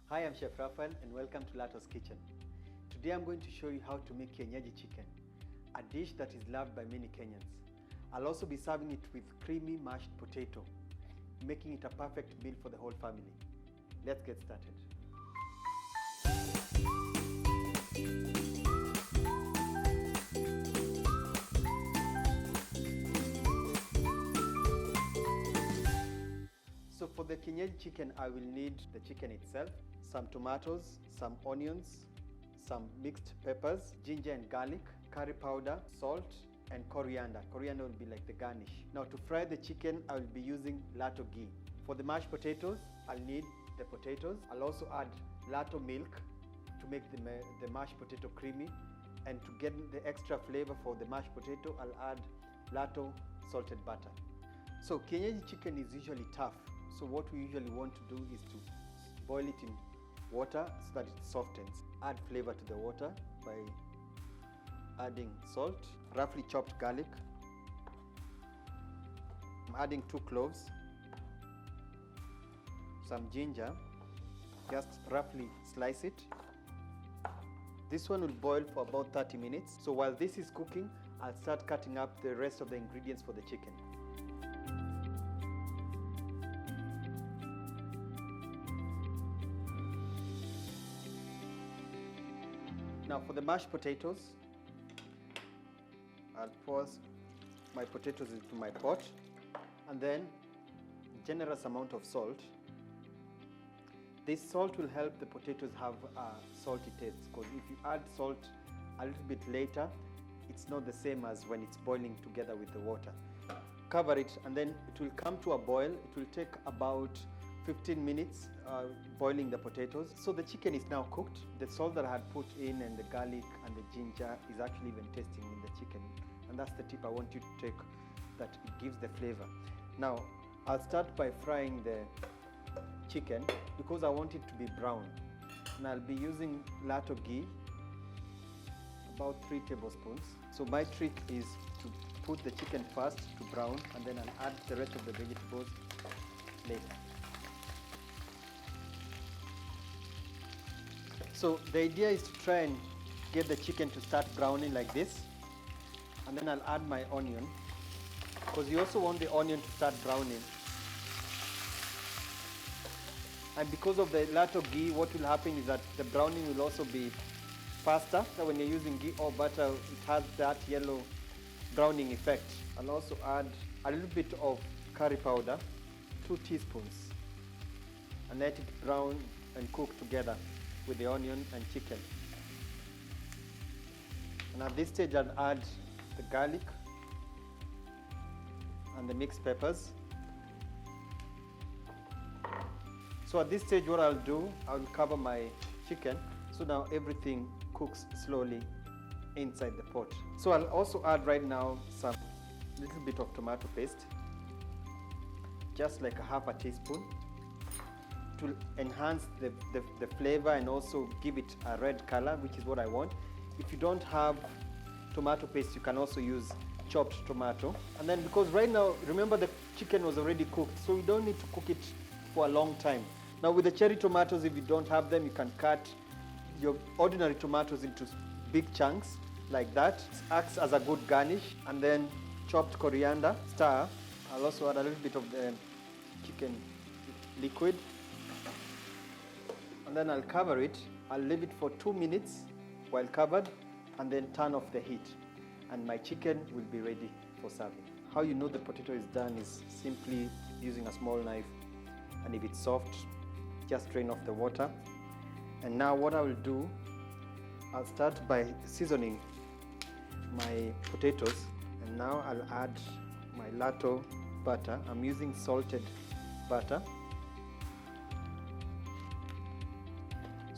Hi, I'm Chef Raphael and welcome to Lato's Kitchen. Today I'm going to show you how to make Kienyeji chicken, a dish that is loved by many Kenyans. I'll also be serving it with creamy mashed potato, making it a perfect meal for the whole family. Let's get started. So for the Kienyeji chicken, I will need the chicken itself, some tomatoes, some onions, some mixed peppers, ginger and garlic, curry powder, salt, and coriander. Coriander will be like the garnish. Now to fry the chicken, I will be using Lato Ghee. For the mashed potatoes, I'll need the potatoes. I'll also add Lato milk to make the mashed potato creamy. And to get the extra flavor for the mashed potato, I'll add Lato salted butter. So Kienyeji chicken is usually tough. So what we usually want to do is to boil it in water so that it softens. Add flavor to the water by adding salt, roughly chopped garlic. I'm adding 2 cloves, some ginger, just roughly slice it. This one will boil for about 30 minutes. So while this is cooking, I'll start cutting up the rest of the ingredients for the chicken. Now for the mashed potatoes, I'll pour my potatoes into my pot and then a generous amount of salt. This salt will help the potatoes have a salty taste, because if you add salt a little bit later, it's not the same as when it's boiling together with the water. Cover it and then it will come to a boil. It will take about 15 minutes boiling the potatoes. So the chicken is now cooked. The salt that I had put in and the garlic and the ginger is actually even tasting in the chicken. And that's the tip I want you to take, that it gives the flavor. Now, I'll start by frying the chicken because I want it to be brown. And I'll be using Lato Ghee, about 3 tablespoons. So my trick is to put the chicken first to brown and then I'll add the rest of the vegetables later. So the idea is to try and get the chicken to start browning like this, and then I'll add my onion, because you also want the onion to start browning. And because of the Lato Ghee, what will happen is that the browning will also be faster. So when you're using ghee or butter, it has that yellow browning effect. I'll also add a little bit of curry powder, 2 teaspoons, and let it brown and cook together with the onion and chicken. And at this stage I'll add the garlic and the mixed peppers. So at this stage what I'll do, I'll cover my chicken so now everything cooks slowly inside the pot. So I'll also add right now some little bit of tomato paste, just like a half a teaspoon, to enhance the flavor and also give it a red color, which is what I want. If you don't have tomato paste, you can also use chopped tomato. And then because right now, remember the chicken was already cooked, so you don't need to cook it for a long time. Now with the cherry tomatoes, if you don't have them, you can cut your ordinary tomatoes into big chunks like that. It acts as a good garnish. And then chopped coriander, star. I'll also add a little bit of the chicken liquid. And then I'll cover it. I'll leave it for 2 minutes while covered and then turn off the heat. And my chicken will be ready for serving. How you know the potato is done is simply using a small knife. And if it's soft, just drain off the water. And now what I will do, I'll start by seasoning my potatoes. And now I'll add my Lato butter. I'm using salted butter.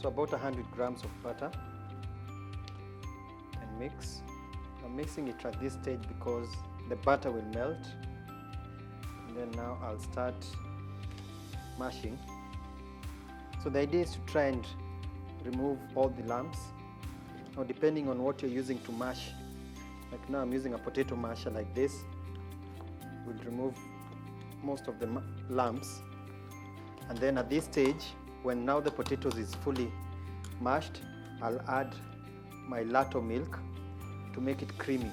So about 100 grams of butter, and mix. I'm mixing it at this stage because the butter will melt. And then now I'll start mashing. So the idea is to try and remove all the lumps. Now depending on what you're using to mash, like now I'm using a potato masher like this, will remove most of the lumps. And then at this stage, When now the potatoes is fully mashed, I'll add my Lato milk to make it creamy.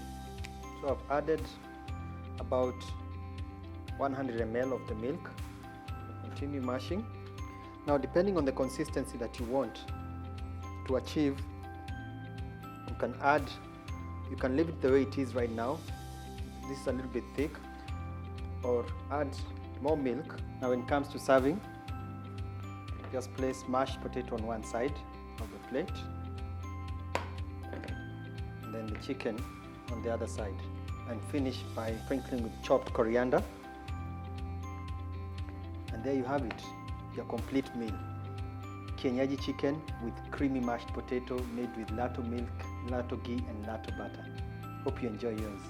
So I've added about 100 ml of the milk. Continue mashing. Now, depending on the consistency that you want to achieve, you can leave it the way it is right now. This is a little bit thick, or add more milk. Now when it comes to serving, just place mashed potato on one side of the plate, and then the chicken on the other side, and finish by sprinkling with chopped coriander. And there you have it, your complete meal. Kienyeji chicken with creamy mashed potato made with Lato milk, Lato ghee and Lato butter. Hope you enjoy yours.